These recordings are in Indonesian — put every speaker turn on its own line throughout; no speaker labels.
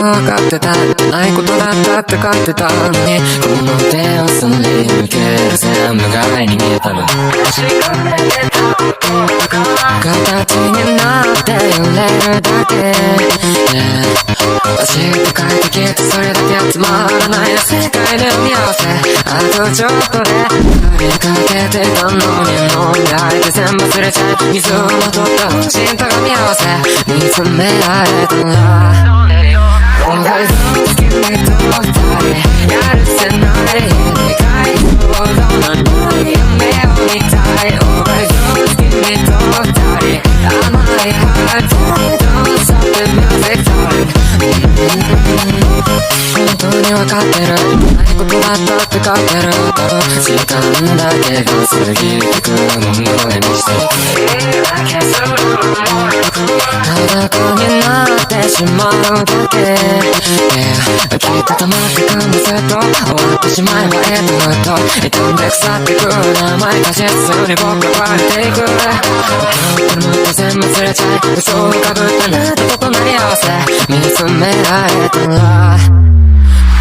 分かってたないことだったって勝ってたのにこの手をすり抜ける全部が愛に見えたの仕組めてたことが形になって揺れるだけ、バシッと帰ってきてそれだけつまらない世界で見合わせあとちょっとで振りかけてたのに飲んで吐いて全部忘れちゃい水をまとった心とが見合わせ見つめられたら思いつきにと二人やるせない願いそうなのに夢を見たい思いつきにと二人甘いハート Don't stop the music darling 本当に分かってるないことだったって勝ってる時間だけが過ぎてくものにして裸になってしまうだけ、きっと溜まってくんだずっと終わってしまえばふっと傷んで腐ってく名前が実数に僕は割れていく今日もって全部連れちゃい嘘をかぶったなととなり合わせ見つめられたら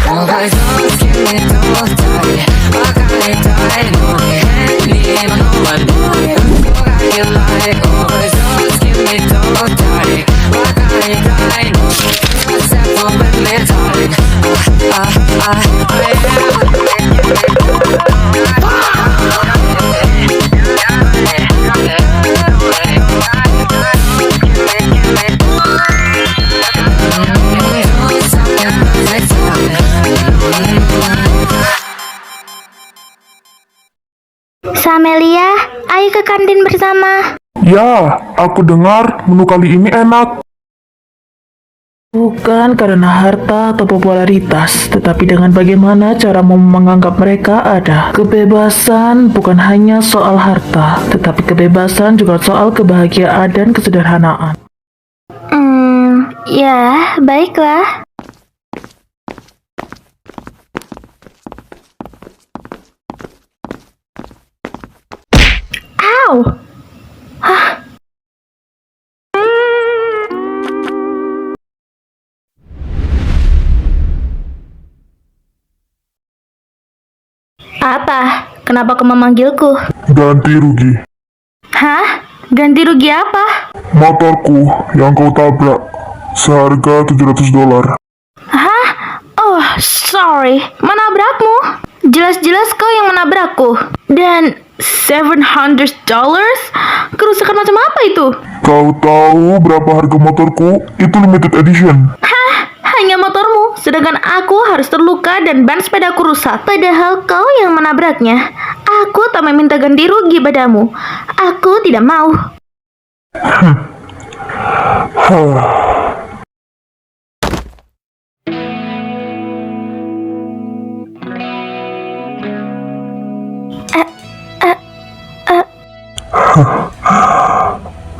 思いつきにと二人別れたいのに変に今のままに嘘が嫌い思いつきにと二人別れたいのに Except for when we're darling
Samelia, ayo ke kantin bersama.
Ya, aku dengar menu kali ini enak.
Bukan karena harta atau popularitas, tetapi dengan bagaimana cara menganggap mereka ada. Kebebasan bukan hanya soal harta, tetapi kebebasan juga soal kebahagiaan dan kesederhanaan.
Ya, baiklah. Au! Hah? Apa? Kenapa kau memanggilku?
Ganti rugi.
Hah? Ganti rugi apa?
Motorku yang kau tabrak seharga $700.
Hah? Oh, sorry. Menabrakmu? Jelas-jelas kau yang menabrakku. Dan $700? Kerusakan macam apa itu?
Kau tahu berapa harga motorku? Itu limited edition.
Hah? Hanya motormu, sedangkan aku harus terluka dan ban sepedaku rusak. Padahal kau yang menabraknya. Aku tak meminta ganti rugi padamu. Aku tidak mau.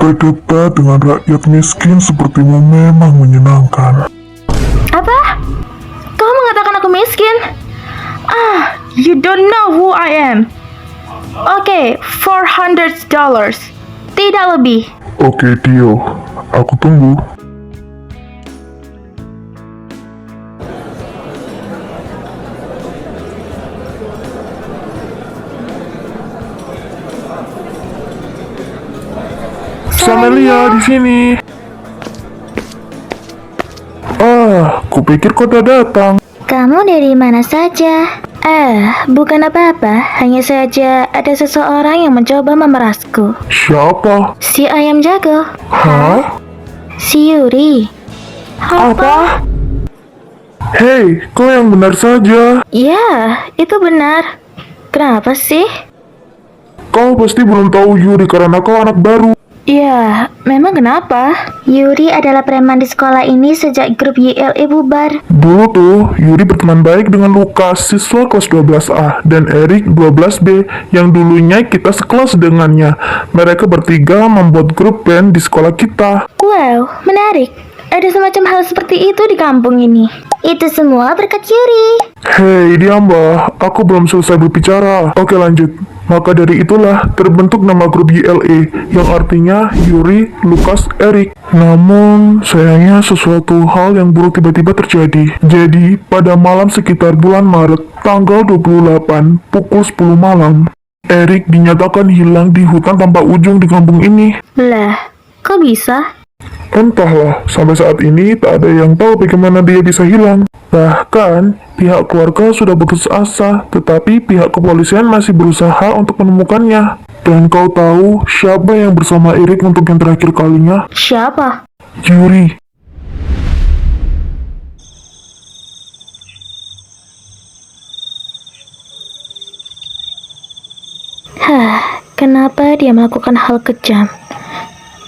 Berdebat dengan rakyat miskin sepertimu memang menyenangkan.
Apa? Kau mengatakan aku miskin? You don't know who I am. Oke, $400. Tidak lebih.
Oke, Tio. Aku tunggu. Samelia di sini. Kupikir kau udah datang.
Kamu dari mana saja? Bukan apa-apa. Hanya saja ada seseorang yang mencoba memerasku.
Siapa?
Si ayam jago.
Hah?
Si Yuri.
Apa? Hei, kau yang benar saja.
Ya, itu benar. Kenapa sih?
Kau pasti belum tahu Yuri karena kau anak baru.
Ya, memang kenapa? Yuri adalah preman di sekolah ini sejak grup YLE bubar.
Dulu tuh, Yuri berteman baik dengan Lukas, siswa kelas 12A, dan Erik 12B, yang dulunya kita sekelas dengannya. Mereka bertiga membuat grup band di sekolah kita.
Wow, menarik. Ada semacam hal seperti itu di kampung ini. Itu semua berkat Yuri.
Hei, diam Mbah. Aku belum selesai berbicara. Oke, lanjut. Maka dari itulah terbentuk nama grup YLE, yang artinya Yuri, Lukas, Erik. Namun, sayangnya sesuatu hal yang buruk tiba-tiba terjadi. Jadi, pada malam sekitar bulan Maret, tanggal 28, pukul 10 malam, Erik dinyatakan hilang di hutan tanpa ujung di kampung ini.
Lah, kok bisa?
Entahlah, sampai saat ini tak ada yang tahu bagaimana dia bisa hilang. Bahkan, pihak keluarga sudah putus asa, tetapi pihak kepolisian masih berusaha untuk menemukannya. Dan kau tahu siapa yang bersama Erik untuk yang terakhir kalinya?
Siapa?
Yuri.
Kenapa dia melakukan hal kejam?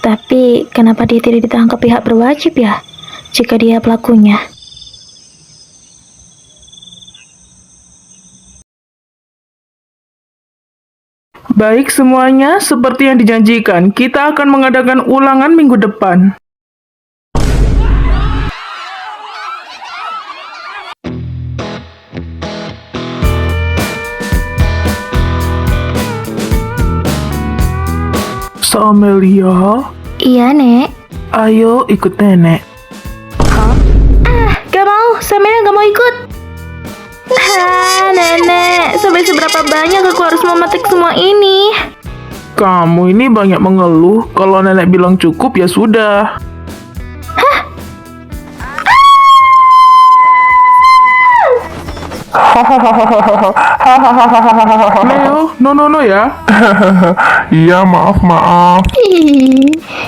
Tapi kenapa dia tidak ditangkap pihak berwajib ya? Jika dia pelakunya.
Baik semuanya, seperti yang dijanjikan, kita akan mengadakan ulangan minggu depan. Amelia,
Iya, Nek.
ayo ikut nenek.
Gak mau, Samelia gak mau ikut. Nenek, sampai seberapa banyak aku harus memetik semua ini?
Kamu ini banyak mengeluh, kalau nenek bilang cukup ya sudah. Leo, no ya.
Iya, maaf.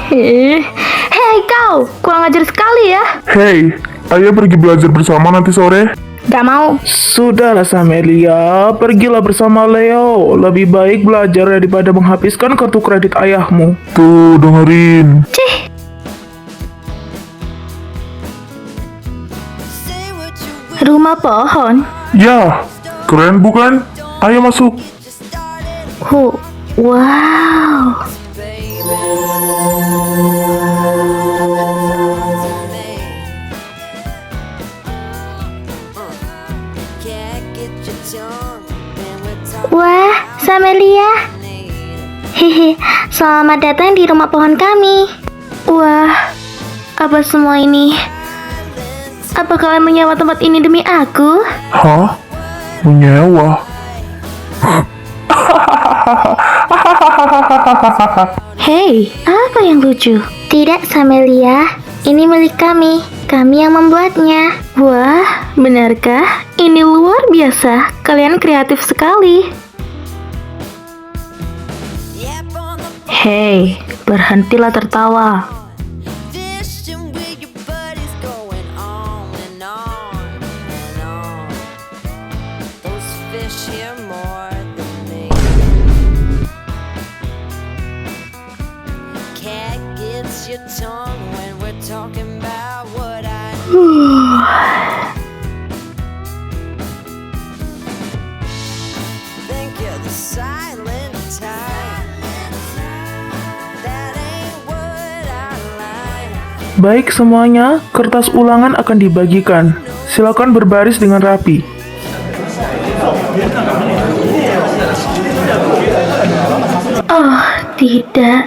Hei kau, kurang ajar sekali ya.
Hei, ayo pergi belajar bersama nanti sore.
Gak mau.
Sudahlah Samelia, pergilah bersama Leo. Lebih baik belajar daripada menghabiskan kartu kredit ayahmu.
Tuh, dengerin.
Cih, rumah pohon.
Ya, keren bukan? Ayo masuk.
Wow. Wah, Samelia. Hehe, selamat datang di rumah pohon kami. Wah, apa semua ini? Apa kalian menyewa tempat ini demi aku?
Hah? Menyewa?
Hei, apa yang lucu? Tidak, Samelia. Ini milik kami. Kami yang membuatnya. Wah, benarkah? Ini luar biasa. Kalian kreatif sekali. Hei, berhentilah tertawa.
Baik semuanya, kertas ulangan akan dibagikan. Silakan berbaris dengan rapi.
Oh, tidak.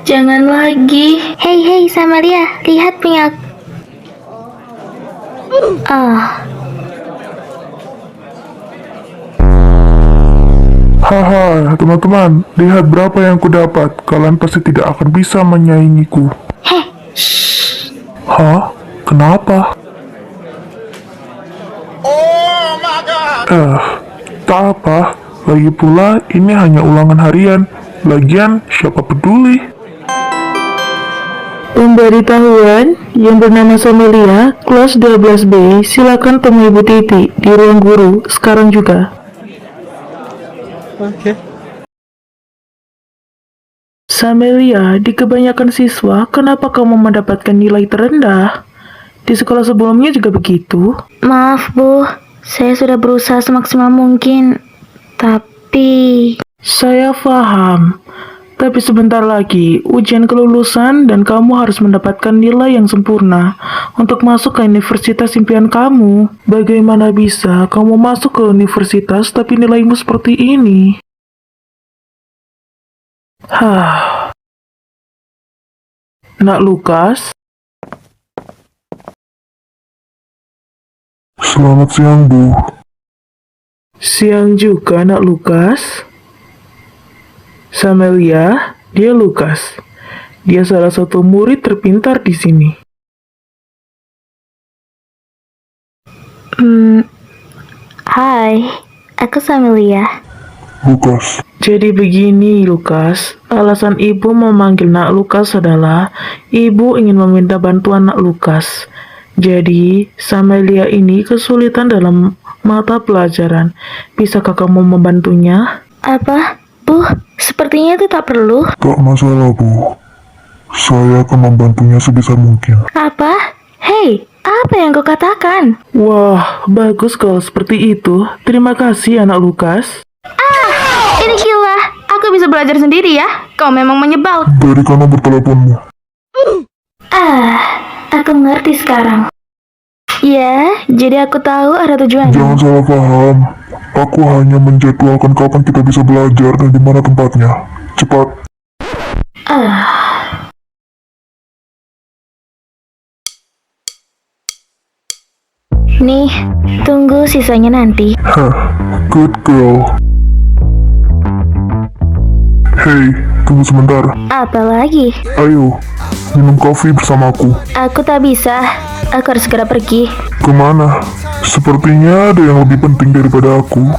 Jangan lagi. Hei, Samelia, lihat punya.
Haha, teman-teman, lihat berapa yang kudapat. Kalian pasti tidak akan bisa menyaingiku. Hah? Kenapa? Tak apa. Lagi pula, ini hanya ulangan harian. Lagian, siapa peduli?
Pemberitahuan yang bernama Samelia, kelas 12B, silakan temui Ibu Titi di ruang guru sekarang juga. Samelia, di kebanyakan siswa, kenapa kamu mendapatkan nilai terendah? Di sekolah sebelumnya juga begitu.
Maaf, Bu. Saya sudah berusaha semaksimal mungkin. Tapi...
Saya paham. Tapi sebentar lagi, ujian kelulusan dan kamu harus mendapatkan nilai yang sempurna untuk masuk ke universitas impian kamu. Bagaimana bisa kamu masuk ke universitas tapi nilaimu seperti ini? Nak Lukas?
Selamat siang, Bu.
Siang juga, Nak Lukas. Samelia, dia Lukas. Dia salah satu murid terpintar di sini.
Hai, aku Samelia.
Lukas.
Jadi begini, Lukas. Alasan ibu memanggil Nak Lukas adalah ibu ingin meminta bantuan Nak Lukas. Jadi, Samelia ini kesulitan dalam mata pelajaran. Bisakah kamu membantunya?
Apa? Bu, sepertinya itu tak perlu.
Tak masalah, Bu. Saya akan membantunya sebisa mungkin.
Apa? Hei, apa yang kau katakan?
Wah, bagus kalau seperti itu. Terima kasih, anak Lukas.
Ini gila, aku bisa belajar sendiri ya. Kau memang menyebalkan.
Berikan nomor teleponmu.
Aku ngerti sekarang. Ya, jadi aku tahu arah tujuannya.
Jangan salah paham. Aku hanya menjadwalkan kapan kita bisa belajar dan di mana tempatnya. Cepat.
Nih, tunggu sisanya nanti.
Good girl. Hey, tunggu sebentar.
Apa lagi?
Ayo, minum kopi bersamaku.
Aku tak bisa. Aku harus segera pergi.
Kemana? Sepertinya ada yang lebih penting daripada aku.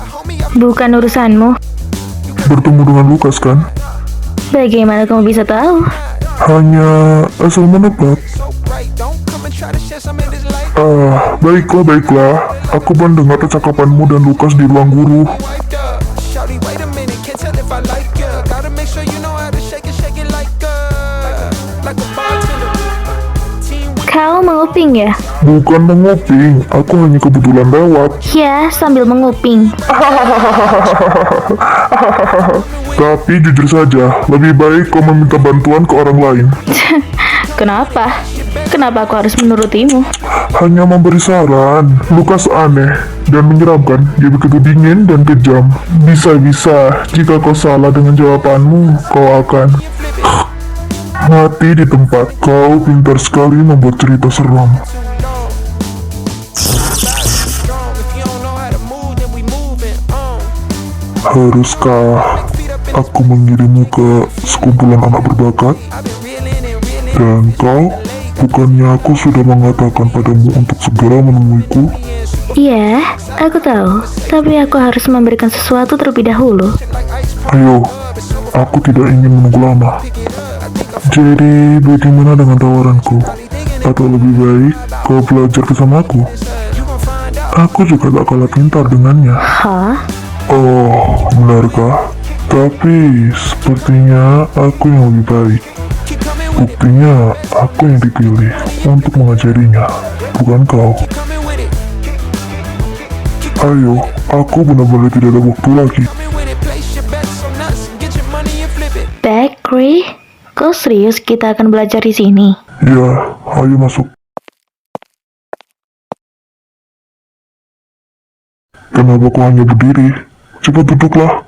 Bukan urusanmu.
Bertemu dengan Lukas, kan?
Bagaimana kamu bisa tahu?
Hanya asal menebak. Baiklah. Aku mendengar percakapanmu dan Lukas di ruang guru.
Kau menguping ya?
Bukan menguping, aku hanya kebetulan lewat.
Ya, sambil menguping.
Tapi jujur saja, lebih baik kau meminta bantuan ke orang lain.
Kenapa? Kenapa aku harus menurutimu?
Hanya memberi saran. Lukas aneh dan menyeramkan. Dia begitu dingin dan kejam. Bisa-bisa jika kau salah dengan jawabanmu, kau akan mati di tempat. Kau pintar sekali membuat cerita seram. Haruskah aku mengirimmu ke sekumpulan anak berbakat? Dan kau, bukannya aku sudah mengatakan padamu untuk segera menemuiku?
Iya, aku tahu. Tapi aku harus memberikan sesuatu terlebih dahulu.
Ayo, aku tidak ingin menunggu lama. Jadi, bagaimana dengan tawaranku? Atau lebih baik, kau belajar bersamaku? Aku juga tak kalah pintar dengannya.
Hah?
Oh, benarkah? Tapi, sepertinya aku yang lebih baik. Buktinya, aku yang dipilih untuk mengajarinya, bukan kau. Ayo, aku benar-benar tidak ada waktu lagi.
Bakery? Kau serius kita akan belajar di sini?
Ya, ayo masuk. Kenapa kau hanya berdiri? Cepat duduklah.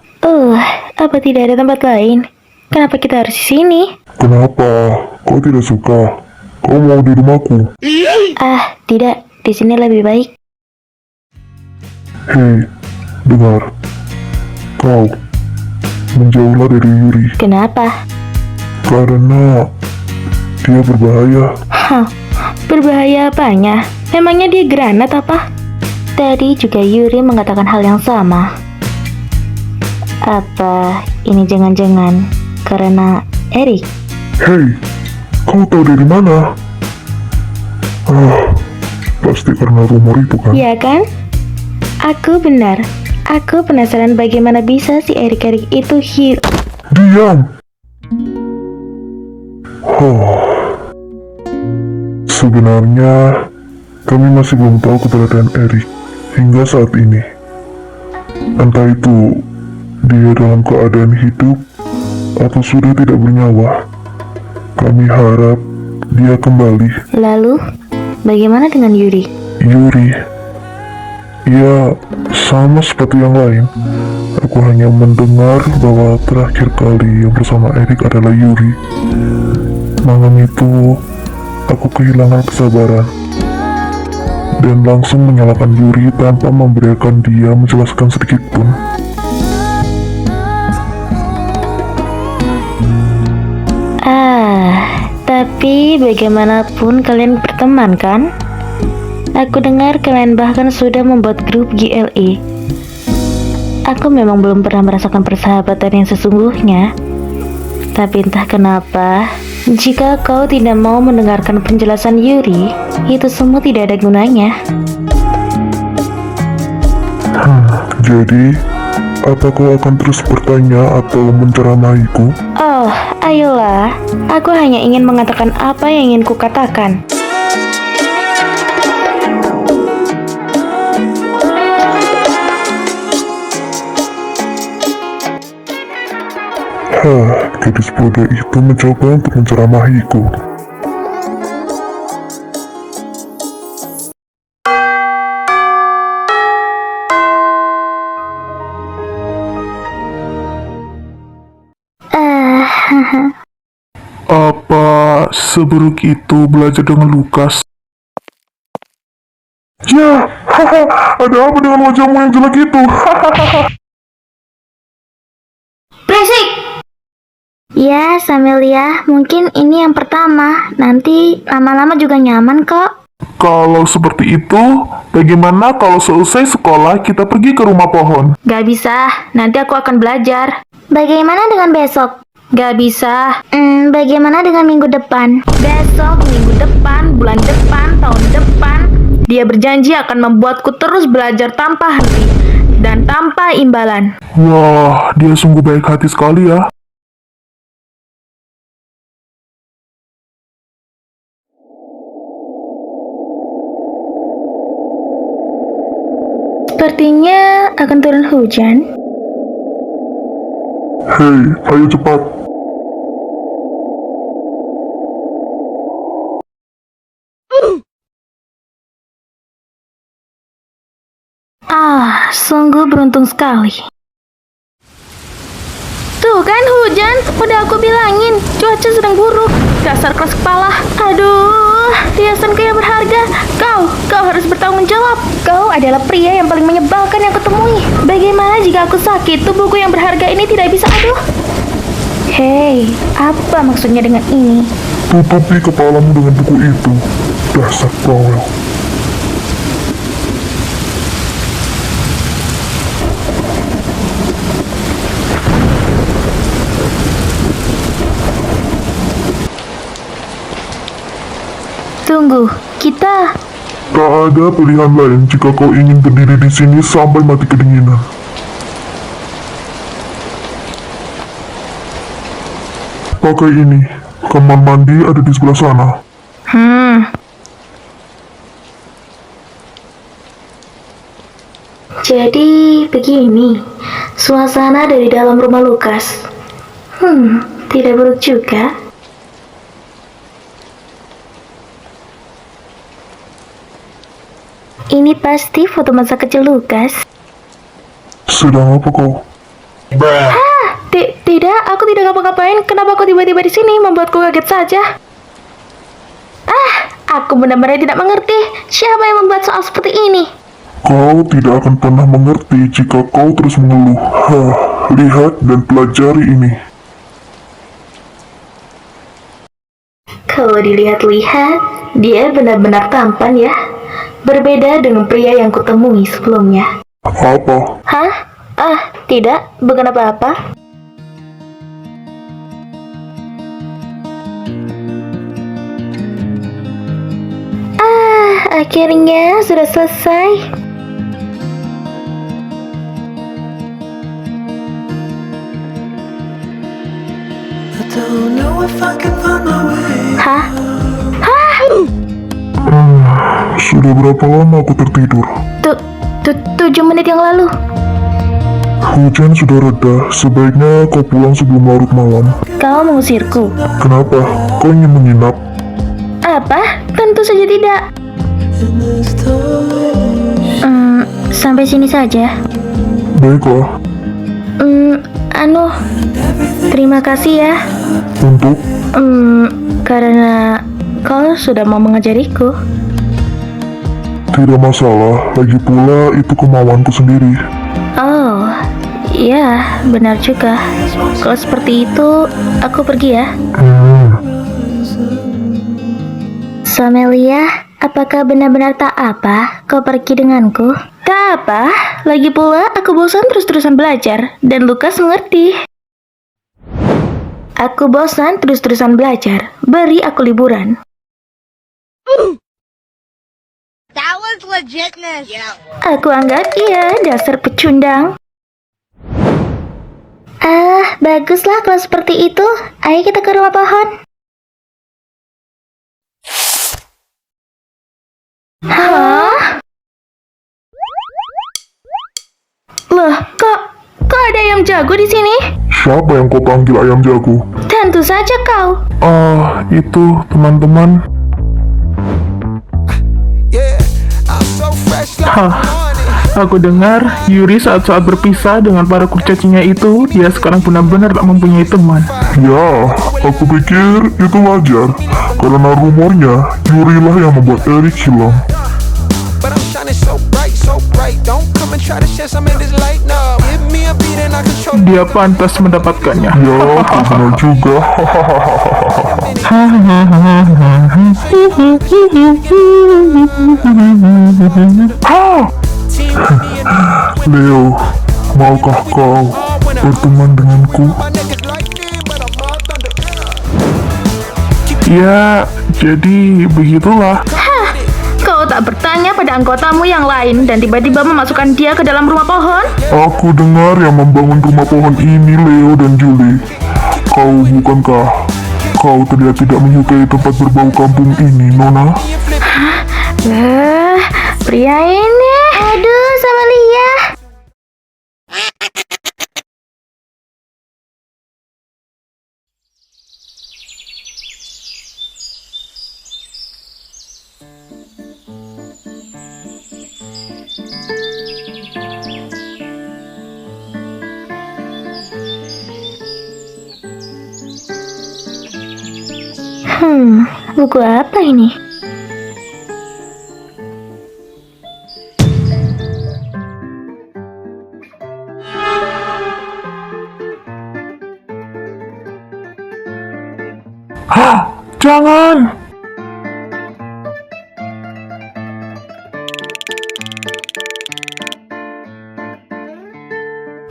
Apa tidak ada tempat lain? Kenapa kita harus di sini?
Kenapa? Kau tidak suka? Kau mau di rumahku?
Tidak. Di sini lebih baik.
Hei, dengar. Kau, menjauhlah dari Yuri.
Kenapa?
Karena dia berbahaya.
Berbahaya apanya? Memangnya dia granat apa? Tadi juga Yuri mengatakan hal yang sama. Apa ini jangan-jangan karena Erik?
Hei, kau tahu dari mana? Pasti karena rumor itu kan?
Iya kan? Aku benar. Aku penasaran bagaimana bisa si Erik itu
Diam! Sebenarnya, kami masih belum tahu keberadaan Erik hingga saat ini. Entah itu dia dalam keadaan hidup atau sudah tidak bernyawa. Kami harap dia kembali.
Lalu, bagaimana dengan Yuri?
Yuri, ya sama seperti yang lain. Aku hanya mendengar bahwa terakhir kali yang bersama Erik adalah Yuri. Malam itu, aku kehilangan kesabaran dan langsung menyalahkan Yuri tanpa membiarkan dia menjelaskan sedikit pun.
Tapi bagaimanapun kalian berteman kan? Aku dengar kalian bahkan sudah membuat grup GLE. Aku memang belum pernah merasakan persahabatan yang sesungguhnya. Tapi entah kenapa, jika kau tidak mau mendengarkan penjelasan Yuri, itu semua tidak ada gunanya.
Jadi, apa kau akan terus bertanya atau menceramahiku?
Oh, ayolah. Aku hanya ingin mengatakan apa yang ingin kukatakan.
Gadis bodoh itu mencoba untuk menceramahiku. Apa seburuk itu belajar dengan Lukas? Ya, ada apa dengan wajahmu yang jelek itu?
Berisik! Ya, Samelia, mungkin ini yang pertama. Nanti lama-lama juga nyaman kok.
Kalau seperti itu, bagaimana kalau selesai sekolah kita pergi ke rumah pohon?
Gak bisa, nanti aku akan belajar. Bagaimana dengan besok? Gak bisa. Bagaimana dengan minggu depan? Besok, minggu depan, bulan depan, tahun depan. Dia berjanji akan membuatku terus belajar tanpa henti dan tanpa imbalan.
Wah, dia sungguh baik hati sekali ya.
Sepertinya akan turun hujan.
Hei, ayo cepat.
Sungguh beruntung sekali. Tuh kan hujan, udah aku bilangin, cuaca sedang buruk. Dasar keras kepala. Aduh, hiasanku yang berharga. Kau harus bertanggung jawab. Kau adalah pria yang paling menyebalkan yang kutemui. Bagaimana jika aku sakit, tubuhku yang berharga ini tidak bisa aduh? Hei, apa maksudnya dengan ini?
Tutupi kepalamu dengan buku itu. Dasar bawel.
Tunggu, kita...
Tak ada pilihan lain jika kau ingin berdiri di sini sampai mati kedinginan. Pakai ini. Kamar mandi ada di sebelah sana.
Jadi begini, suasana dari dalam rumah Lukas. Tidak buruk juga. Ini pasti foto masa kecil Lukas.
Sedang apa kau?
Tidak, aku tidak ngapa-ngapain. Kenapa kau tiba-tiba di sini membuatku kaget saja? Aku benar-benar tidak mengerti. Siapa yang membuat soal seperti ini?
Kau tidak akan pernah mengerti jika kau terus mengeluh. Lihat dan pelajari ini.
Kalau dilihat-lihat, dia benar-benar tampan ya. Berbeda dengan pria yang kutemui sebelumnya.
Apa?
Tidak, bukan apa-apa. Akhirnya sudah selesai.
Sudah berapa lama aku tertidur?
7 menit yang lalu.
Hujan sudah reda, sebaiknya kau pulang sebelum larut malam.
Kau mengusirku?
Kenapa? Kau ingin menginap?
Apa? Tentu saja tidak. Sampai sini saja.
Baiklah.
Terima kasih ya.
Untuk?
Karena kau sudah mau mengajariku.
Tidak masalah, lagi pula itu kemauanku sendiri.
Oh, iya, benar juga. Kalau seperti itu, aku pergi ya. Samelia, apakah benar-benar tak apa kau pergi denganku? Tak apa, lagi pula aku bosan terus-terusan belajar, dan Lukas mengerti. Aku bosan terus-terusan belajar, beri aku liburan.
That was legitness. Yeah.
Aku anggap iya, dasar pecundang. Baguslah kalau seperti itu. Ayo kita ke rumah pohon. Hah? Loh, kok ada ayam jago di sini?
Siapa yang kau panggil ayam jago?
Tentu saja kau.
Itu teman-teman.
Hah, aku dengar Yuri saat-saat berpisah dengan para kurcacinya itu, dia sekarang benar-benar tak mempunyai teman.
Ya, aku pikir itu wajar. Karena rumornya, Yuri lah yang membuat Erik hilang.
But I'm shining so bright. Don't come and try to share some of this light now. Give me a beat and I control.
Dia pantas mendapatkannya.
Ya, kau kenal juga. Leo, maukah kau berteman denganku?
My niggas lightning, but I'm all thunder.
Ya, jadi begitulah.
Kau tak bertanya pada anggotamu yang lain dan tiba-tiba memasukkan dia ke dalam rumah pohon?
Aku dengar yang membangun rumah pohon ini Leo dan Julie. Kau bukankah? Kau terlihat tidak menyukai tempat berbau kampung ini, Nona?
Pria ini. Aduh, Samelia. Buku apa ini?
Jangan!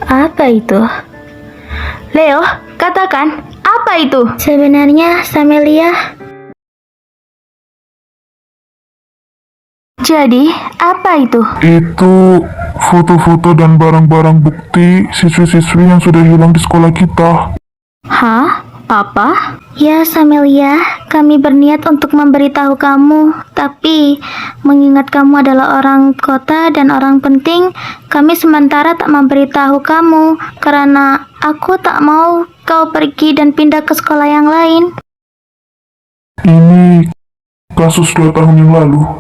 Apa itu? Leo, katakan, apa itu? Sebenarnya, Samelia. Jadi, apa itu?
Itu foto-foto dan barang-barang bukti siswi-siswi yang sudah hilang di sekolah kita.
Hah? Apa? Ya, Samelia, kami berniat untuk memberitahu kamu, tapi mengingat kamu adalah orang kota dan orang penting, kami sementara tak memberitahu kamu karena aku tak mau kau pergi dan pindah ke sekolah yang lain.
Ini kasus 2 tahun yang lalu.